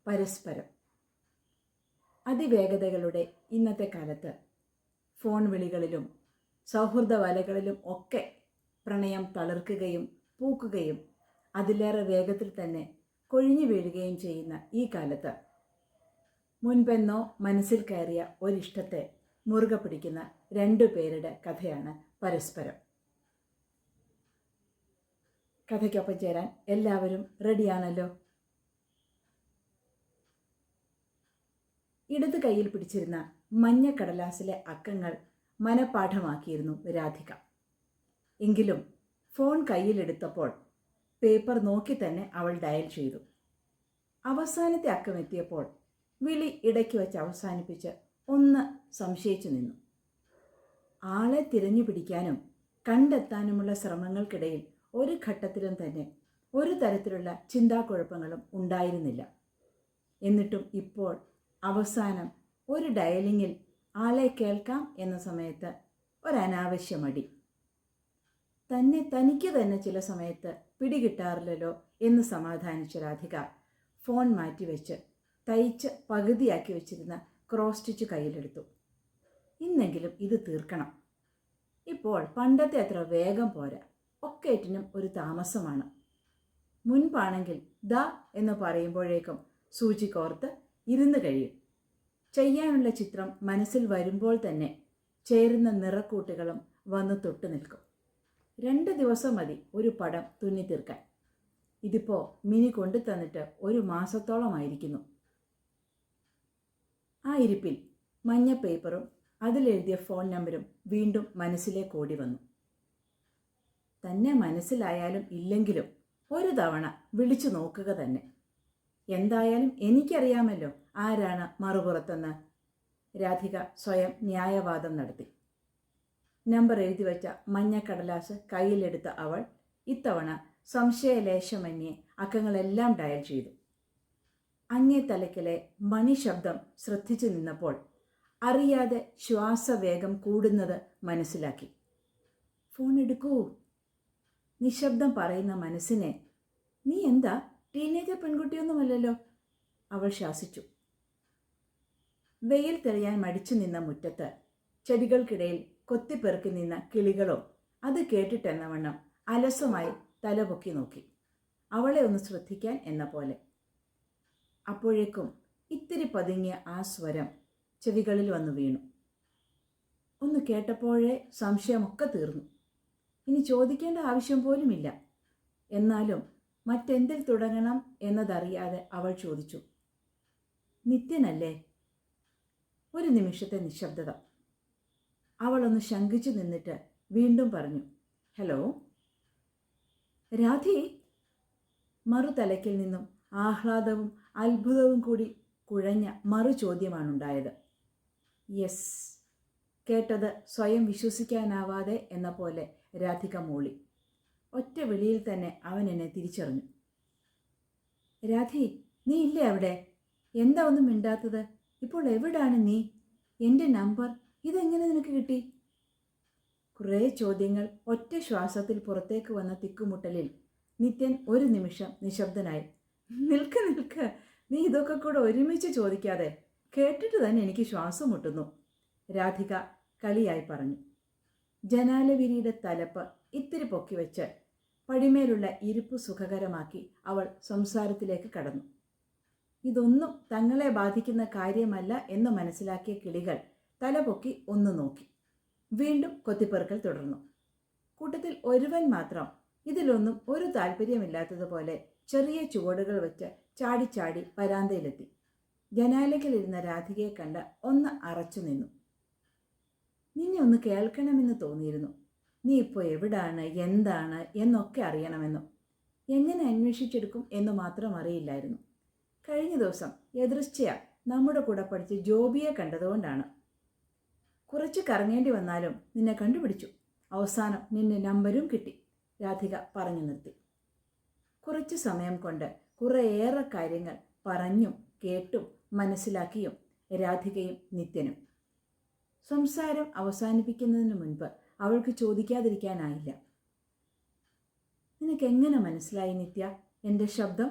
പരസ്പരം. അതിവേഗതകളുടെ ഇന്നത്തെ കാലത്ത് ഫോൺ വിളികളിലും സൗഹൃദ വലകളിലും ഒക്കെ പ്രണയം തളിർക്കുകയും പൂക്കുകയും അതിലേറെ വേഗത്തിൽ തന്നെ കൊഴിഞ്ഞു വീഴുകയും ചെയ്യുന്ന ഈ കാലത്ത് മുൻപെന്നോ മനസ്സിൽ കയറിയ ഒരിഷ്ടത്തെ മുറുകെ പിടിക്കുന്ന 2 പേരുടെ കഥയാണ് പരസ്പരം. കഥയ്ക്കൊപ്പം ചേരാൻ എല്ലാവരും റെഡിയാണല്ലോ? ഇടത് കയ്യിൽ പിടിച്ചിരുന്ന മഞ്ഞ കടലാസിലെ അക്കങ്ങൾ മനഃപാഠമാക്കിയിരുന്നു രാധിക. എങ്കിലും ഫോൺ കയ്യിലെടുത്തപ്പോൾ പേപ്പർ നോക്കി തന്നെ അവൾ ഡയൽ ചെയ്തു. അവസാനത്തെ അക്കം എത്തിയപ്പോൾ വിളി ഇടയ്ക്ക് വെച്ച് അവസാനിപ്പിച്ച് ഒന്ന് സംശയിച്ചു നിന്നു. ആളെ തിരഞ്ഞു പിടിക്കാനും കണ്ടെത്താനുമുള്ള ശ്രമങ്ങൾക്കിടയിൽ ഒരു ഘട്ടത്തിലും തന്നെ ഒരു തരത്തിലുള്ള ചിന്താക്കുഴപ്പങ്ങളും ഉണ്ടായിരുന്നില്ല. എന്നിട്ടും ഇപ്പോൾ അവസാനം ഒരു ഡയലിങ്ങിൽ ആളെ കേൾക്കാം എന്ന സമയത്ത് ഒരനാവശ്യ മടി. തനിക്ക് തന്നെ ചില സമയത്ത് പിടികിട്ടാറില്ലല്ലോ എന്ന് സമാധാനിച്ച രാധിക ഫോൺ മാറ്റിവെച്ച് തയ്ച്ച് പകുതിയാക്കി വെച്ചിരുന്ന ക്രോസ് സ്റ്റിച്ച് കയ്യിലെടുത്തു. ഇന്നെങ്കിലും ഇത് തീർക്കണം. ഇപ്പോൾ പണ്ടത്തെ അത്ര വേഗം പോരാ, ഒക്കേറ്റിനും ഒരു താമസമാണ്. മുൻപാണെങ്കിൽ ദാ എന്ന് പറയുമ്പോഴേക്കും സൂചി കോർത്ത് ഇരുന്ന് കഴിയും. ചെയ്യാനുള്ള ചിത്രം മനസ്സിൽ വരുമ്പോൾ തന്നെ ചേരുന്ന നിറക്കൂട്ടുകളും വന്ന് തൊട്ടു നിൽക്കും. 2 ദിവസം മതി ഒരു പടം തുന്നി തീർക്കാൻ. ഇതിപ്പോൾ മിനി കൊണ്ടു തന്നിട്ട് 1 മാസത്തോളമായിരിക്കുന്നു. ആ ഇരിപ്പിൽ മഞ്ഞ പേപ്പറും അതിലെഴുതിയ ഫോൺ നമ്പരും വീണ്ടും മനസ്സിലേക്ക് ഓടി വന്നു. തന്നെ മനസ്സിലായാലും ഇല്ലെങ്കിലും ഒരു തവണ വിളിച്ചു നോക്കുക തന്നെ. എന്തായാലും എനിക്കറിയാമല്ലോ ആരാണ് മറുപുറത്തെന്ന്. രാധിക സ്വയം ന്യായവാദം നടത്തി. നമ്പർ എഴുതി വെച്ച മഞ്ഞ കടലാസ് കയ്യിലെടുത്ത അവൾ ഇത്തവണ സംശയലേശമന്യേ അക്കങ്ങളെല്ലാം ഡയൽ ചെയ്തു. അങ്ങേ തലയ്ക്കലെ മണിശബ്ദം ശ്രദ്ധിച്ചു നിന്നപ്പോൾ അറിയാതെ ശ്വാസവേഗം കൂടുന്നത് മനസ്സിലാക്കി. ഫോൺ എടുക്കൂ. നിശബ്ദം പറയുന്ന മനസ്സിനെ, നീ എന്താ ടീനേജർ പെൺകുട്ടിയൊന്നുമല്ലല്ലോ, അവൾ ശാസിച്ചു. വെയിൽ തെളിയാൻ മടിച്ചു നിന്ന മുറ്റത്ത് ചെടികൾക്കിടയിൽ കൊത്തിപ്പെറുക്കി നിന്ന കിളികളോ അത് കേട്ടിട്ടെന്നവണ്ണം അലസമായി തലപൊക്കി നോക്കി, അവളെ ഒന്ന് ശ്രദ്ധിക്കാൻ എന്ന പോലെ. അപ്പോഴേക്കും ഇത്തിരി പതുങ്ങിയ ആ സ്വരം ചെവികളിൽ വന്നു വീണു. ഒന്ന് കേട്ടപ്പോഴേ സംശയമൊക്കെ തീർന്നു. ഇനി ചോദിക്കേണ്ട ആവശ്യം പോലുമില്ല. എന്നാലും മറ്റെന്തിൽ തുടങ്ങണം എന്നതറിയാതെ അവൾ ചോദിച്ചു, നിത്യനല്ലേ? ഒരു നിമിഷത്തെ നിശബ്ദത. അവളൊന്ന് ശങ്കിച്ചു നിന്നിട്ട് വീണ്ടും പറഞ്ഞു, ഹലോ രാധി. മറുതലയ്ക്കിൽ നിന്നും ആഹ്ലാദവും അത്ഭുതവും കൂടി കുഴഞ്ഞ മറു ചോദ്യമാണുണ്ടായത്. യെസ്. കേട്ടത് സ്വയം വിശ്വസിക്കാനാവാതെ എന്ന പോലെ രാധിക മൂളി. ഒറ്റ വിളിയിൽ തന്നെ അവൻ എന്നെ തിരിച്ചറിഞ്ഞു. രാധി, നീ ഇല്ലേ അവിടെ? എന്താ ഒന്നും മിണ്ടാത്തത്? ഇപ്പോൾ എവിടാണ് നീ? എൻ്റെ നമ്പർ ഇതെങ്ങനെ നിനക്ക് കിട്ടി? കുറേ ചോദ്യങ്ങൾ ഒറ്റ ശ്വാസത്തിൽ പുറത്തേക്ക് വന്ന തിക്കുമുട്ടലിൽ നിത്യൻ ഒരു നിമിഷം നിശബ്ദനായി. നിൽക്ക്, നീ ഇതൊക്കെ കൂടെ ഒരുമിച്ച് ചോദിക്കാതെ. കേട്ടിട്ട് തന്നെ എനിക്ക് ശ്വാസം മുട്ടുന്നു, രാധിക കളിയായി പറഞ്ഞു. ജനാലവിരിയുടെ തലപ്പ് ഇത്തിരി പൊക്കി വെച്ച് പടിമേലുള്ള ഇരിപ്പ് സുഖകരമാക്കി അവൾ സംസാരത്തിലേക്ക് കടന്നു. ഇതൊന്നും തങ്ങളെ ബാധിക്കുന്ന കാര്യമല്ല എന്ന് മനസ്സിലാക്കിയ കിളികൾ തലപൊക്കി ഒന്ന് നോക്കി. വീണ്ടും കൊത്തിപ്പെറുക്കൽ തുടർന്നു. കൂട്ടത്തിൽ ഒരുവൻ മാത്രം ഇതിലൊന്നും ഒരു താല്പര്യമില്ലാത്തതുപോലെ ചെറിയ ചുവടുകൾ വെച്ച് ചാടി വരാന്തയിലെത്തി. ജനാലയ്ക്കലിരുന്ന രാധികയെ കണ്ട് ഒന്ന് അറച്ചു നിന്നു. നിന്നെ ഒന്ന് കേൾക്കണമെന്ന് തോന്നിയിരുന്നു. നീ ഇപ്പോൾ എവിടാണ്, എന്താണ് എന്നൊക്കെ അറിയണമെന്നും എങ്ങനെ അന്വേഷിച്ചെടുക്കും എന്ന് മാത്രം അറിയില്ലായിരുന്നു. കഴിഞ്ഞ ദിവസം യദൃശ്ചയ നമ്മുടെ കൂടെ പഠിച്ച് ജോബിയെ കണ്ടതുകൊണ്ടാണ്. കുറച്ച് കറങ്ങേണ്ടി വന്നാലും നിന്നെ കണ്ടുപിടിച്ചു. അവസാനം നിന്നെ നമ്പരും കിട്ടി, രാധിക പറഞ്ഞു നിർത്തി. കുറച്ച് സമയം കൊണ്ട് കുറേയേറെ കാര്യങ്ങൾ പറഞ്ഞും കേട്ടും മനസ്സിലാക്കിയും രാധികയും നിത്യനും. സംസാരം അവസാനിപ്പിക്കുന്നതിന് മുൻപ് അവൾക്ക് ചോദിക്കാതിരിക്കാനായില്ല. നിനക്കെങ്ങനെ മനസ്സിലായി നിത്യ എൻ്റെ ശബ്ദം?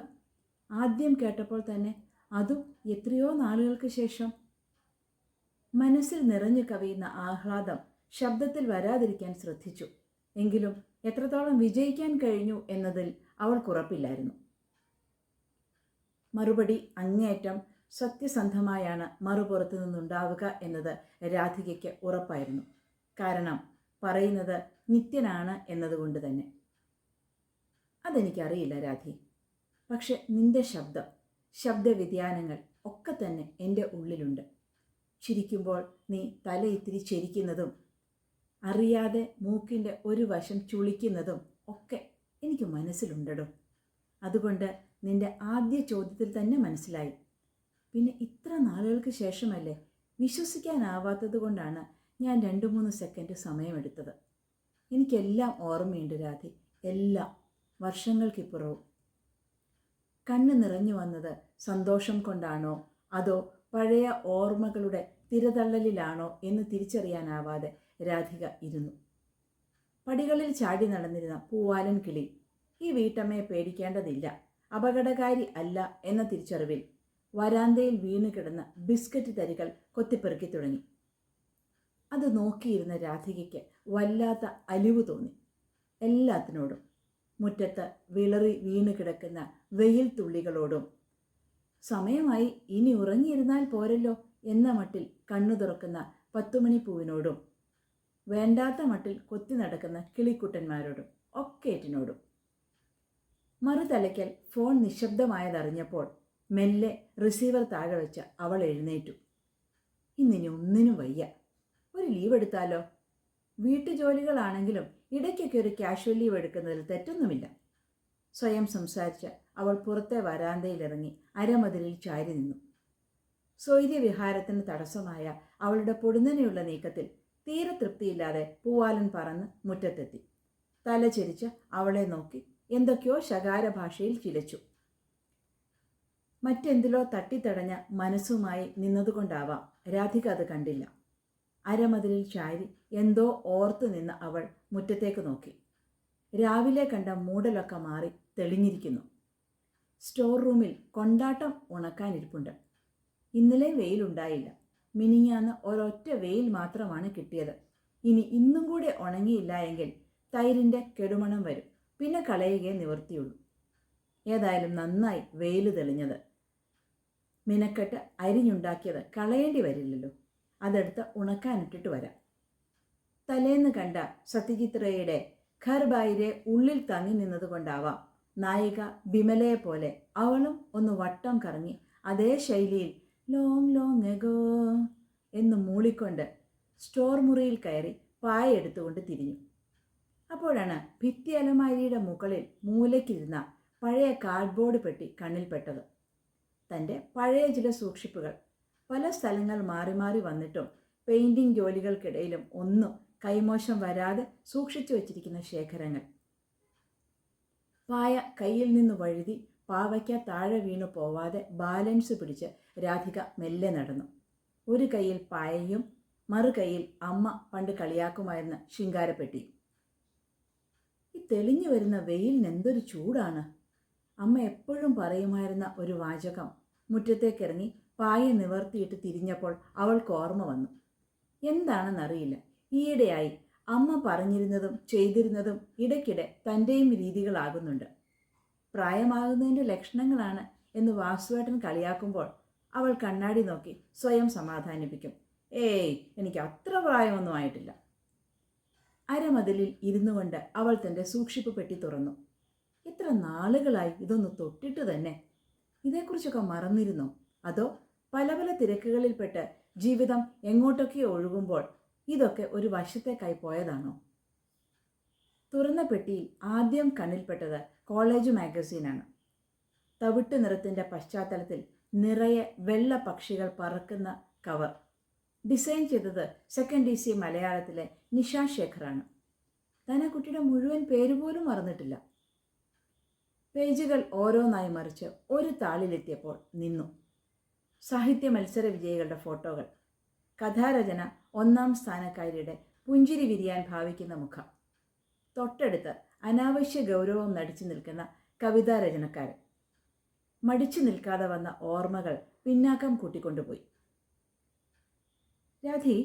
ആദ്യം കേട്ടപ്പോൾ തന്നെ അതും എത്രയോ നാളുകൾക്ക് ശേഷം. മനസ്സിൽ നിറഞ്ഞു കവിയുന്ന ആഹ്ലാദം ശബ്ദത്തിൽ വരാതിരിക്കാൻ ശ്രദ്ധിച്ചു. എങ്കിലും എത്രത്തോളം വിജയിക്കാൻ കഴിഞ്ഞു എന്നതിൽ അവൾക്കുറപ്പില്ലായിരുന്നു. മറുപടി അങ്ങേയറ്റം സത്യസന്ധമായാണ് മറുപുറത്തു നിന്നുണ്ടാവുക എന്നത് രാധികയ്ക്ക് ഉറപ്പായിരുന്നു. കാരണം പറയുന്നത് നിത്യനാണ് എന്നതുകൊണ്ട് തന്നെ. അതെനിക്കറിയില്ല രാധി. പക്ഷെ നിന്റെ ശബ്ദവ്യതിയാനങ്ങൾ ഒക്കെ തന്നെ എൻ്റെ ഉള്ളിലുണ്ട്. ചിരിക്കുമ്പോൾ നീ തല ഇത്തിരി ചെരിക്കുന്നതും അറിയാതെ മൂക്കിൻ്റെ ഒരു വശം ചുളിക്കുന്നതും ഒക്കെ എനിക്ക് മനസ്സിലുണ്ടടോ. അതുകൊണ്ട് നിന്റെ ആദ്യ ചോദ്യത്തിൽ തന്നെ മനസ്സിലായി. പിന്നെ ഇത്ര നാളുകൾക്ക് ശേഷമല്ലേ, വിശ്വസിക്കാനാവാത്തത് കൊണ്ടാണ് ഞാൻ 2-3 സെക്കൻഡ് സമയമെടുത്തത്. എനിക്കെല്ലാം ഓർമ്മയുണ്ട് രാധി, എല്ലാം, വർഷങ്ങൾക്കിപ്പുറവും. കണ്ണ് നിറഞ്ഞു വന്നത് സന്തോഷം കൊണ്ടാണോ അതോ പഴയ ഓർമ്മകളുടെ തിരതള്ളലിലാണോ എന്ന് തിരിച്ചറിയാനാവാതെ രാധിക ഇരുന്നു. പടികളിൽ ചാടി നടന്നിരുന്ന പൂവാലൻ കിളി ഈ വീട്ടമ്മയെ പേടിക്കേണ്ടതില്ല, അപകടകാരി അല്ല എന്ന തിരിച്ചറിവിൽ വരാന്തയിൽ വീണ് കിടന്ന ബിസ്ക്കറ്റ് തരികൾ കൊത്തിപ്പെറുക്കി തുടങ്ങി. അത് നോക്കിയിരുന്ന രാധികയ്ക്ക് വല്ലാത്ത അലിവ് തോന്നി. എല്ലാത്തിനോടും, മുറ്റത്ത് വിളറി വീണ് കിടക്കുന്ന വെയിൽ തുള്ളികളോടും. സമയമായി, ഇനി ഉറങ്ങിയിരുന്നാൽ പോരല്ലോ എന്ന മട്ടിൽ കണ്ണു തുറക്കുന്ന 10 മണിപ്പൂവിനോടും, വേണ്ടാത്ത മട്ടിൽ കൊത്തി നടക്കുന്ന കിളിക്കുട്ടന്മാരോടും ഒക്കേറ്റിനോടും. മറുതലയ്ക്കൽ ഫോൺ നിശബ്ദമായതറിഞ്ഞപ്പോൾ മെല്ലെ റിസീവർ താഴെ വെച്ച് അവൾ എഴുന്നേറ്റു. ഇന്നിനി ഒന്നിനും വയ്യ, ഒരു ലീവ് എടുത്താലോ? വീട്ടുജോലികളാണെങ്കിലും ഇടയ്ക്കൊക്കെ ഒരു കാഷ്വൽ ലീവ് എടുക്കുന്നതിൽ തെറ്റൊന്നുമില്ല. സ്വയം സംസാരിച്ച് അവൾ പുറത്തെ വരാന്തയിലിറങ്ങി അരമതിലിൽ ചാരി നിന്നു. സ്വൈര്യവിഹാരത്തിന് തടസ്സമായ അവളുടെ പൊടുന്നനെയുള്ള നീക്കത്തിൽ തീരെ തൃപ്തിയില്ലാതെ പൂവാലൻ പറന്ന് മുറ്റത്തെത്തി. തല ചെരിച്ച് അവളെ നോക്കി എന്തൊക്കെയോ ശകാര ഭാഷയിൽ ചിലച്ചു. മറ്റെന്തിലോ തട്ടിത്തടഞ്ഞ മനസ്സുമായി നിന്നതുകൊണ്ടാവാം രാധിക അത് കണ്ടില്ല. അരമതിലിൽ ചാരി എന്തോ ഓർത്തു നിന്ന അവൾ മുറ്റത്തേക്ക് നോക്കി. രാവിലെ കണ്ട മൂടലൊക്കെ മാറി തെളിഞ്ഞിരിക്കുന്നു. സ്റ്റോർ റൂമിൽ കൊണ്ടാട്ടം ഉണക്കാനിരിപ്പുണ്ട്. ഇന്നലെ വെയിലുണ്ടായില്ല, മിനിഞ്ഞാന്ന് ഒരൊറ്റ വെയിൽ മാത്രമാണ് കിട്ടിയത്. ഇനി ഇന്നും കൂടെ ഉണങ്ങിയില്ല എങ്കിൽ തൈരിൻ്റെ കെടുമണം വരും, പിന്നെ കളയുകയെ നിവർത്തിയുള്ളൂ. ഏതായാലും നന്നായി വെയിൽ തെളിഞ്ഞത്. മിനക്കെട്ട് അരിഞ്ഞുണ്ടാക്കിയത് കളയേണ്ടി വരില്ലല്ലോ, അതെടുത്ത് ഉണക്കാനിട്ടിട്ട് വരാം. തലേന്ന് കണ്ട സത്യജിത് റേയുടെ ഘർ ബായിരെ ഉള്ളിൽ തങ്ങി നിന്നതുകൊണ്ടാവാം നായിക ബിമലയെ പോലെ അവളും ഒന്ന് വട്ടം കറങ്ങി അതേ ശൈലിയിൽ ലോങ് ലോങ് എഗോ എന്ന് മൂളിക്കൊണ്ട് സ്റ്റോർ മുറിയിൽ കയറി പായ എടുത്തുകൊണ്ട് തിരിഞ്ഞു. അപ്പോഴാണ് ഭിത്തി അലമാരിയുടെ മുകളിൽ മൂലയ്ക്കിരുന്ന പഴയ കാർഡ്ബോർഡ് പെട്ടി കണ്ണിൽപ്പെട്ടത്. തൻ്റെ പഴയ ചില സൂക്ഷിപ്പുകൾ, പല സ്ഥലങ്ങൾ മാറി മാറി വന്നിട്ടും പെയിൻറ്റിംഗ് ജോലികൾക്കിടയിലും ഒന്നും കൈമോശം വരാതെ സൂക്ഷിച്ചു വച്ചിരിക്കുന്ന ശേഖരങ്ങൾ. പായ കയ്യിൽ നിന്ന് വഴുതി പാവയ്ക്ക താഴെ വീണു പോവാതെ ബാലൻസ് പിടിച്ച് രാധിക മെല്ലെ നടന്നു. ഒരു കയ്യിൽ പായയും മറു കയ്യിൽ അമ്മ പണ്ട് കളിയാക്കുമായിരുന്ന ശിങ്കാരപ്പെട്ടി. ഈ തെളിഞ്ഞു വരുന്ന വെയിലിന് എന്തൊരു ചൂടാണ്! അമ്മ എപ്പോഴും പറയുമായിരുന്ന ഒരു വാചകം മുറ്റത്തേക്കിറങ്ങി പായ നിവർത്തിയിട്ട് തിരിഞ്ഞപ്പോൾ അവൾക്ക് ഓർമ്മ വന്നു. എന്താണെന്നറിയില്ല, ഈയിടെയായി അമ്മ പറഞ്ഞിരുന്നതും ചെയ്തിരുന്നതും ഇടയ്ക്കിടെ തൻ്റെയും രീതികളാകുന്നുണ്ട്. പ്രായമാകുന്നതിൻ്റെ ലക്ഷണങ്ങളാണ് എന്ന് വാസുവേട്ടൻ കളിയാക്കുമ്പോൾ അവൾ കണ്ണാടി നോക്കി സ്വയം സമാധാനിപ്പിക്കും, ഏയ് എനിക്ക് അത്ര പ്രായമൊന്നും ആയിട്ടില്ല. അരമതിലിൽ ഇരുന്നു കൊണ്ട് അവൾ തൻ്റെ സൂക്ഷിപ്പ് പെട്ടി തുറന്നു. എത്ര നാളുകളായി ഇതൊന്ന് തൊട്ടിട്ട് തന്നെ. ഇതേക്കുറിച്ചൊക്കെ മറന്നിരുന്നോ? അതോ പല പല തിരക്കുകളിൽപ്പെട്ട് ജീവിതം എങ്ങോട്ടൊക്കെയോ ഒഴുകുമ്പോൾ ഇതൊക്കെ ഒരു വശത്തേക്കായി പോയതാണോ? തുറന്ന പെട്ടിയിൽ ആദ്യം കണ്ണിൽപ്പെട്ടത് കോളേജ് മാഗസീനാണ്. തവിട്ട് നിറത്തിൻ്റെ പശ്ചാത്തലത്തിൽ നിറയെ വെള്ള പക്ഷികൾ പറക്കുന്ന കവർ. ഡിസൈൻ ചെയ്തത് സെക്കൻഡ് DC മലയാളത്തിലെ നിഷ ശേഖറാണ്. തന്നെ കുട്ടിയുടെ മുഴുവൻ പേര് പോലും മറന്നിട്ടില്ല. പേജുകൾ ഓരോന്നായി മറിച്ച് ഒരു താളിലെത്തിയപ്പോൾ നിന്നു. സാഹിത്യ മത്സര വിജയികളുടെ ഫോട്ടോകൾ, കഥാരചന 1ാം സ്ഥാനക്കാരിയുടെ പുഞ്ചിരി വിരിയാൻ ഭാവിക്കുന്ന മുഖം, തൊട്ടടുത്ത് അനാവശ്യ ഗൗരവം നടിച്ചു നിൽക്കുന്ന കവിതാ രചനക്കാരൻ. മടിച്ചു നിൽക്കാതെ വന്ന ഓർമ്മകൾ പിന്നാക്കം കൂട്ടിക്കൊണ്ടുപോയി. രാധി,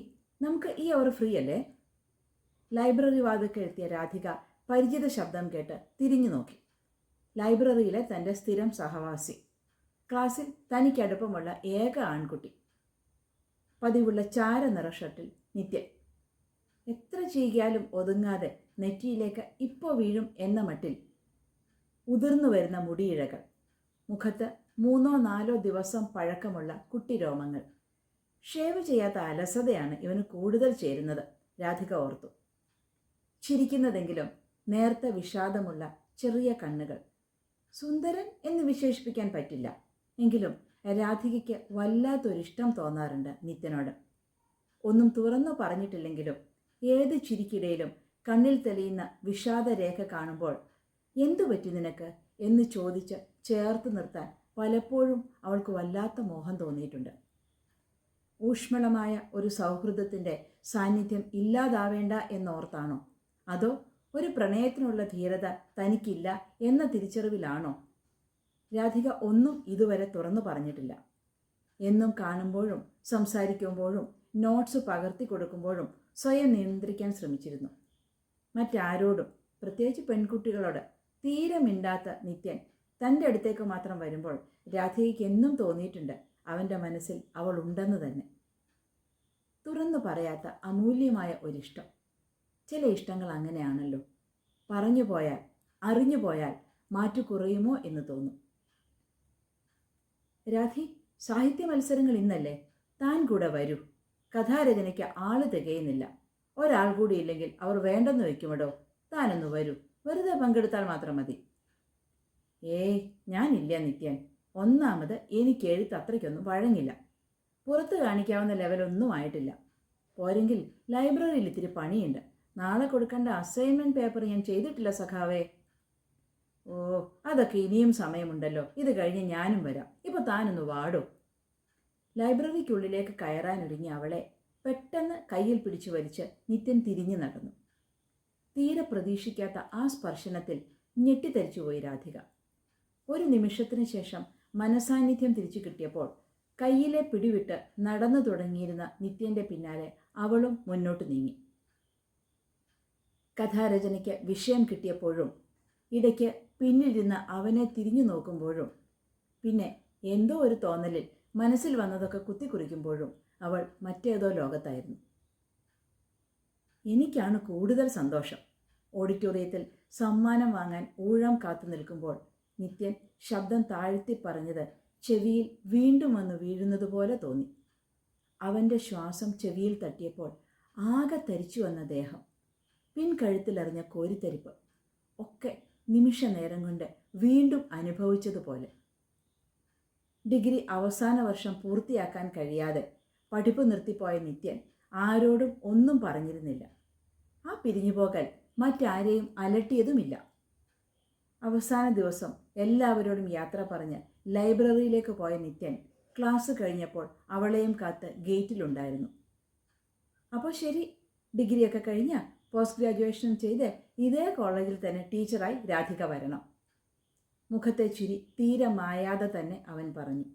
നമുക്ക് ഈ അവർ ഫ്രീ അല്ലേ? ലൈബ്രറി വാതിൽക്കൽ എത്തിയ രാധിക പരിചിത ശബ്ദം കേട്ട് തിരിഞ്ഞു നോക്കി. ലൈബ്രറിയിലെ തൻ്റെ സ്ഥിരം സഹവാസി, ക്ലാസ്സിൽ തനിക്കടുപ്പമുള്ള ഏക ആൺകുട്ടി, പതിവുള്ള ചാരനിറ ഷർട്ടിൽ നിത്യൻ. എത്ര ചെയ്യാലും ഒതുങ്ങാതെ നെറ്റിയിലേക്ക് ഇപ്പോൾ വീഴും എന്ന മട്ടിൽ ഉതിർന്നു വരുന്ന മുടിയിഴകൾ, മുഖത്ത് 3-4 ദിവസം പഴക്കമുള്ള കുട്ടിരോമങ്ങൾ. ഷേവ് ചെയ്യാത്ത അലസതയാണ് ഇവന് കൂടുതൽ ചേരുന്നത്, രാധിക ഓർത്തു. ചിരിക്കുന്നതെങ്കിലും നേർത്ത വിഷാദമുള്ള ചെറിയ കണ്ണുകൾ. സുന്ദരൻ എന്ന് വിശേഷിപ്പിക്കാൻ പറ്റില്ല, എങ്കിലും രാധികയ്ക്ക് വല്ലാത്തൊരിഷ്ടം തോന്നാറുണ്ട് നിത്യനോട്. ഒന്നും തുറന്നു പറഞ്ഞിട്ടില്ലെങ്കിലും ഏത് ചിരിക്കിടയിലും കണ്ണിൽ തെളിയുന്ന വിഷാദരേഖ കാണുമ്പോൾ എന്തു പറ്റി നിനക്ക് എന്ന് ചോദിച്ച് ചേർത്ത് നിർത്താൻ പലപ്പോഴും അവൾക്ക് വല്ലാത്ത മോഹം തോന്നിയിട്ടുണ്ട്. ഊഷ്മളമായ ഒരു സൗഹൃദത്തിൻ്റെ സാന്നിധ്യം ഇല്ലാതാവേണ്ട എന്നോർത്താണോ, അതോ ഒരു പ്രണയത്തിനുള്ള ധീരത തനിക്കില്ല എന്ന തിരിച്ചറിവിലാണോ? രാധിക ഒന്നും ഇതുവരെ തുറന്നു പറഞ്ഞിട്ടില്ല. എന്നും കാണുമ്പോഴും സംസാരിക്കുമ്പോഴും നോട്ട്സ് പകർത്തി കൊടുക്കുമ്പോഴും സ്വയം നിയന്ത്രിക്കാൻ ശ്രമിച്ചിരുന്നു. മറ്റാരോടും, പ്രത്യേകിച്ച് പെൺകുട്ടികളോട് തീരെ മിണ്ടാത്ത നിത്യൻ തൻ്റെ അടുത്തേക്ക് മാത്രം വരുമ്പോൾ രാധികയ്ക്ക് എന്നും തോന്നിയിട്ടുണ്ട് അവൻ്റെ മനസ്സിൽ അവൾ ഉണ്ടെന്ന് തന്നെ. തുറന്നു പറയാത്ത അമൂല്യമായ ഒരിഷ്ടം. ചില ഇഷ്ടങ്ങൾ അങ്ങനെയാണല്ലോ, പറഞ്ഞു പോയാൽ, അറിഞ്ഞു പോയാൽ മാറ്റു കുറയുമോ എന്ന് തോന്നും. രാധി, സാഹിത്യ മത്സരങ്ങൾ ഇന്നല്ലേ, താൻ കൂടെ വരൂ. കഥാരചനയ്ക്ക് ആള് തികയുന്നില്ല. ഒരാൾ കൂടി ഇല്ലെങ്കിൽ അവർ വേണ്ടെന്ന് വയ്ക്കുമടോ. താനൊന്ന് വരൂ, വെറുതെ പങ്കെടുത്താൽ മാത്രം മതി. ഏയ്, ഞാനില്ല നിത്യൻ. ഒന്നാമത് എനിക്ക് എഴുത്ത് അത്രയ്ക്കൊന്നും വഴങ്ങില്ല. പുറത്ത് കാണിക്കാവുന്ന ലെവലൊന്നും ആയിട്ടില്ല. പോരെങ്കിൽ ലൈബ്രറിയിൽ ഇത്തിരി പണിയുണ്ട്. നാളെ കൊടുക്കേണ്ട അസൈൻമെൻറ്റ് പേപ്പർ ഞാൻ ചെയ്തിട്ടില്ല സഖാവേ. ഓ, അതൊക്കെ ഇനിയും സമയമുണ്ടല്ലോ. ഇത് കഴിഞ്ഞ് ഞാനും വരാം. ഇപ്പോൾ താനൊന്ന് വാടോ. ലൈബ്രറിക്കുള്ളിലേക്ക് കയറാനൊരുങ്ങി അവളെ പെട്ടെന്ന് കയ്യിൽ പിടിച്ചു വലിച്ച് നിത്യൻ തിരിഞ്ഞു നടന്നു. തീരെ പ്രതീക്ഷിക്കാത്ത ആ സ്പർശനത്തിൽ ഞെട്ടിത്തരിച്ചുപോയി രാധിക. ഒരു നിമിഷത്തിന് ശേഷം മനസാന്നിധ്യം തിരിച്ചു കിട്ടിയപ്പോൾ കയ്യിലെ പിടിവിട്ട് നടന്നു തുടങ്ങിയിരുന്ന നിത്യൻ്റെ പിന്നാലെ അവളും മുന്നോട്ട് നീങ്ങി. കഥാരചനയ്ക്ക് വിഷയം കിട്ടിയപ്പോഴും ഇടയ്ക്ക് പിന്നിലിരുന്ന് അവനെ തിരിഞ്ഞു നോക്കുമ്പോഴും പിന്നെ എന്തോ ഒരു തോന്നലിൽ മനസ്സിൽ വന്നതൊക്കെ കുത്തിക്കുറിക്കുമ്പോഴും അവൾ മറ്റേതോ ലോകത്തായിരുന്നു. എനിക്കാണ് കൂടുതൽ സന്തോഷം. ഓഡിറ്റോറിയത്തിൽ സമ്മാനം വാങ്ങാൻ ഊഴം കാത്തു നിൽക്കുമ്പോൾ നിത്യൻ ശബ്ദം താഴ്ത്തി പറഞ്ഞത് ചെവിയിൽ വീണ്ടും വന്ന് വീഴുന്നത് പോലെ തോന്നി. അവൻ്റെ ശ്വാസം ചെവിയിൽ തട്ടിയപ്പോൾ ആകെ തരിച്ചു വന്ന ദേഹം, പിൻകഴുത്തിലറിഞ്ഞ കോരിത്തരിപ്പ് ഒക്കെ നിമിഷ നേരം കൊണ്ട് വീണ്ടും അനുഭവിച്ചതുപോലെ. ഡിഗ്രി അവസാന വർഷം പൂർത്തിയാക്കാൻ കഴിയാതെ പഠിപ്പ് നിർത്തിപ്പോയ നിത്യൻ ആരോടും ഒന്നും പറഞ്ഞിരുന്നില്ല. ആ പിരിഞ്ഞുപോകൽ മറ്റാരെയും അലട്ടിയതുമില്ല. അവസാന ദിവസം എല്ലാവരോടും യാത്ര പറഞ്ഞ് ലൈബ്രറിയിലേക്ക് പോയ നിത്യൻ ക്ലാസ് കഴിഞ്ഞപ്പോൾ അവളെയും കാത്ത് ഗേറ്റിലുണ്ടായിരുന്നു. അപ്പോൾ ശരി, ഡിഗ്രിയൊക്കെ കഴിഞ്ഞ് പോസ്റ്റ് ഗ്രാജുവേഷൻ ചെയ്ത് ഇതേ കോളേജിൽ തന്നെ ടീച്ചറായി രാധിക വരണം. മുഖത്തെ ചിരി തീരെ മായാതെ തന്നെ അവൻ പറഞ്ഞു.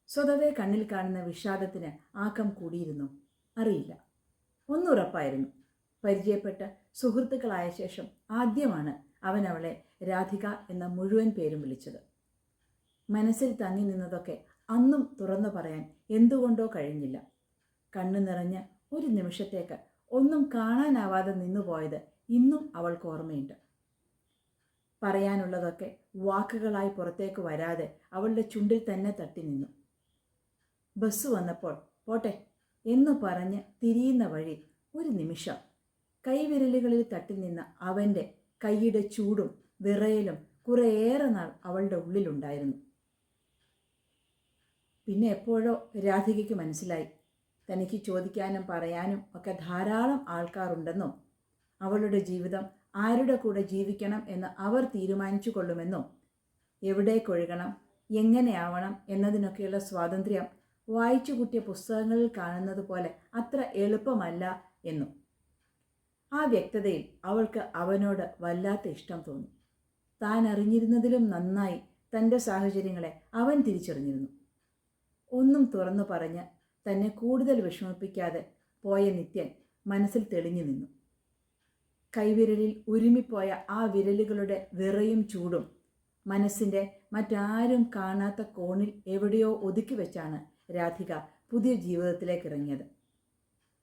സ്വതവേ കണ്ണിൽ കാണുന്ന വിഷാദത്തിന് ആക്കം കൂടിയിരുന്നു. അറിയില്ല. ഒന്നുറപ്പായിരുന്നു, പരിചയപ്പെട്ട് സുഹൃത്തുക്കളായ ശേഷം ആദ്യമാണ് അവൻ അവളെ രാധിക എന്ന മുഴുവൻ പേരും വിളിച്ചത്. മനസ്സിൽ തങ്ങി നിന്നതൊക്കെ അന്നും തുറന്നു പറയാൻ എന്തുകൊണ്ടോ കഴിഞ്ഞില്ല. കണ്ണു നിറഞ്ഞ് ഒരു നിമിഷത്തേക്ക് ഒന്നും കാണാനാവാതെ നിന്നുപോയത് ഇന്നും അവൾക്ക് ഓർമ്മയുണ്ട്. പറയാനുള്ളതൊക്കെ വാക്കുകളായി പുറത്തേക്ക് വരാതെ അവളുടെ ചുണ്ടിൽ തന്നെ തട്ടി നിന്നു. ബസ് വന്നപ്പോൾ പോട്ടെ എന്ന് പറഞ്ഞ് തിരിയുന്ന വഴി ഒരു നിമിഷം കൈവിരലുകളിൽ തട്ടി നിന്ന അവൻ്റെ കൈയുടെ ചൂടും വിറയലും കുറേയേറെ നാൾ അവളുടെ ഉള്ളിലുണ്ടായിരുന്നു. പിന്നെ എപ്പോഴോ രാധികയ്ക്ക് മനസ്സിലായി, തനിക്ക് ചോദിക്കാനും പറയാനും ഒക്കെ ധാരാളം ആൾക്കാരുണ്ടെന്നും അവളുടെ ജീവിതം ആരുടെ കൂടെ ജീവിക്കണം എന്ന് അവർ തീരുമാനിച്ചു കൊള്ളുമെന്നും എവിടേക്കൊഴുകണം, എങ്ങനെയാവണം എന്നതിനൊക്കെയുള്ള സ്വാതന്ത്ര്യം വായിച്ചു കൂട്ടിയ പുസ്തകങ്ങളിൽ കാണുന്നത് പോലെ അത്ര എളുപ്പമല്ല എന്നും. ആ വ്യക്തതയിൽ അവൾക്ക് അവനോട് വല്ലാത്ത ഇഷ്ടം തോന്നി. താൻ അറിഞ്ഞിരുന്നതിലും നന്നായി തൻ്റെ സാഹചര്യങ്ങളെ അവൻ തിരിച്ചറിഞ്ഞിരുന്നു. ഒന്നും തുറന്നു പറഞ്ഞ് തന്നെ കൂടുതൽ വിഷമിപ്പിക്കാതെ പോയ നിത്യൻ മനസ്സിൽ തെളിഞ്ഞു നിന്നു. കൈവിരലിൽ ഉരുമിപ്പോയ ആ വിരലുകളുടെ വിറയും ചൂടും മനസ്സിൻ്റെ മറ്റാരും കാണാത്ത കോണിൽ എവിടെയോ ഒതുക്കി വെച്ചാണ് രാധിക പുതിയ ജീവിതത്തിലേക്ക് ഇറങ്ങിയത്.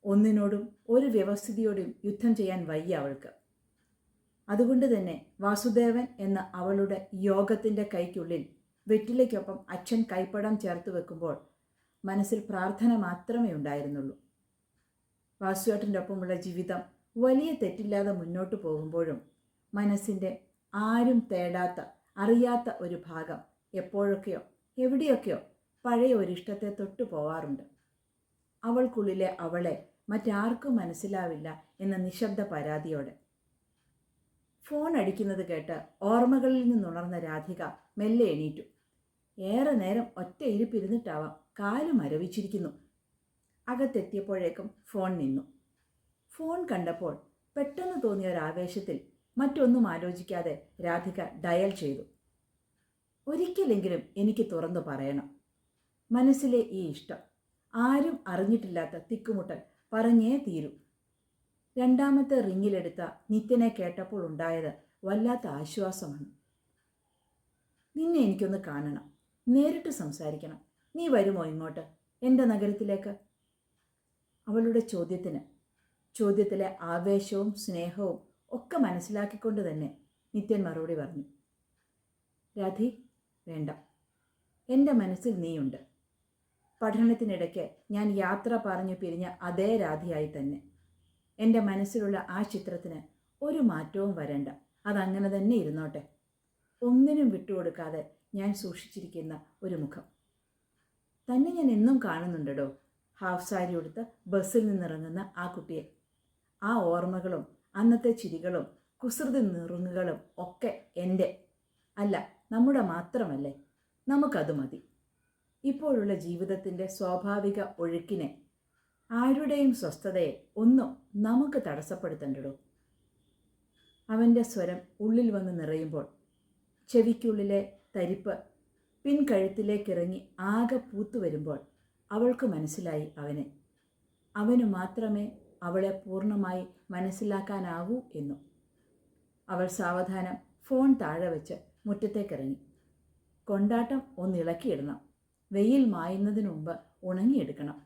ഒന്നിനോടും ഒരു വ്യവസ്ഥിതിയോടും യുദ്ധം ചെയ്യാൻ വയ്യ അവൾക്ക്. അതുകൊണ്ട് തന്നെ വാസുദേവൻ എന്ന അവളുടെ യോഗത്തിൻ്റെ കൈക്കുള്ളിൽ വെറ്റിലയ്ക്കൊപ്പം അച്ഛൻ കൈപ്പടം ചേർത്ത് വെക്കുമ്പോൾ മനസ്സിൽ പ്രാർത്ഥന മാത്രമേ ഉണ്ടായിരുന്നുള്ളൂ. വാസുവേട്ടൻ്റെ ഒപ്പമുള്ള ജീവിതം വലിയ തെറ്റില്ലാതെ മുന്നോട്ട് പോകുമ്പോഴും മനസ്സിൻ്റെ ആരും തേടാത്ത അറിയാത്ത ഒരു ഭാഗം എപ്പോഴൊക്കെയോ എവിടെയൊക്കെയോ പഴയ ഒരിഷ്ടത്തെ തൊട്ടു പോവാറുണ്ട്. അവൾക്കുള്ളിലെ അവളെ മറ്റാർക്കും മനസ്സിലാവില്ല എന്ന നിശബ്ദ പരാതിയോടെ. ഫോൺ അടിക്കുന്നത് കേട്ട് ഓർമ്മകളിൽ നിന്നുണർന്ന രാധിക മെല്ലെ എണീറ്റു. ഏറെ നേരം ഒറ്റ ഇരിപ്പിരുന്നിട്ടാവാം കാല് മരവിച്ചിരിക്കുന്നു. അകത്തെത്തിയപ്പോഴേക്കും ഫോൺ നിന്നു. ഫോൺ കണ്ടപ്പോൾ പെട്ടെന്ന് തോന്നിയ ഒരാവേശത്തിൽ മറ്റൊന്നും ആലോചിക്കാതെ രാധിക ഡയൽ ചെയ്തു. ഒരിക്കലെങ്കിലും എനിക്ക് തുറന്നു പറയണം. മനസ്സിലെ ഈ ഇഷ്ടം, ആരും അറിഞ്ഞിട്ടില്ലാത്ത തിക്കുമുട്ടൽ പറഞ്ഞേ തീരൂ. രണ്ടാമത്തെ റിങ്ങിലെടുത്ത നിത്യനെ കേട്ടപ്പോൾ ഉണ്ടായത് വല്ലാത്ത ആശ്വാസമാണ്. നിന്നെ എനിക്കൊന്ന് കാണണം, നേരിട്ട് സംസാരിക്കണം. നീ വരുമോ ഇങ്ങോട്ട്, എൻ്റെ നഗരത്തിലേക്ക്? അവളുടെ ചോദ്യത്തിലെ ആവേശവും സ്നേഹവും ഒക്കെ മനസ്സിലാക്കിക്കൊണ്ട് തന്നെ നിത്യൻ മറുപടി പറഞ്ഞു. രാധി, വേണ്ട. എൻ്റെ മനസ്സിൽ നീയുണ്ട്. പഠനത്തിനിടയ്ക്ക് ഞാൻ യാത്ര പറഞ്ഞു പിരിഞ്ഞ അതേ രാധിയായി തന്നെ. എൻ്റെ മനസ്സിലുള്ള ആ ചിത്രത്തിന് ഒരു മാറ്റവും വരണ്ട. അതങ്ങനെ തന്നെ ഇരുന്നോട്ടെ. ഒന്നിനും വിട്ടുകൊടുക്കാതെ ഞാൻ സൂക്ഷിച്ചിരിക്കുന്ന ഒരു മുഖം. തന്നെ ഞാൻ എന്നും കാണുന്നുണ്ടോ, ഹാഫ് സാരി ഉടുത്ത് ബസ്സിൽ നിന്നിറങ്ങുന്ന ആ കുട്ടിയെ. ആ ഓർമ്മകളും അന്നത്തെ ചിരികളും കുസൃതി നുറുങ്ങുകളും ഒക്കെ എൻ്റെ അല്ല, നമ്മുടെ മാത്രമല്ലേ. നമുക്കത് മതി. ഇപ്പോഴുള്ള ജീവിതത്തിൻ്റെ സ്വാഭാവിക ഒഴുക്കിനെ, ആരുടെയും സ്വസ്ഥതയെ ഒന്നും നമുക്ക് തടസ്സപ്പെടുത്തണ്ടോ. അവൻ്റെ സ്വരം ഉള്ളിൽ വന്ന് നിറയുമ്പോൾ ചെവിക്കുള്ളിലെ തരിപ്പ് പിൻകഴുത്തിലേക്കിറങ്ങി ആകെ പൂത്തുവരുമ്പോൾ അവൾക്ക് മനസ്സിലായി അവന് മാത്രമേ അവളെ പൂർണ്ണമായി മനസ്സിലാക്കാനാവൂ എന്നു. അവൾ സാവധാനം ഫോൺ താഴെ വെച്ച് മുറ്റത്തേക്കിറങ്ങി. കൊണ്ടാട്ടം ഒന്നിളക്കിയിടണം. വെയിൽ മായുന്നതിന് മുമ്പ് ഉണങ്ങിയെടുക്കണം.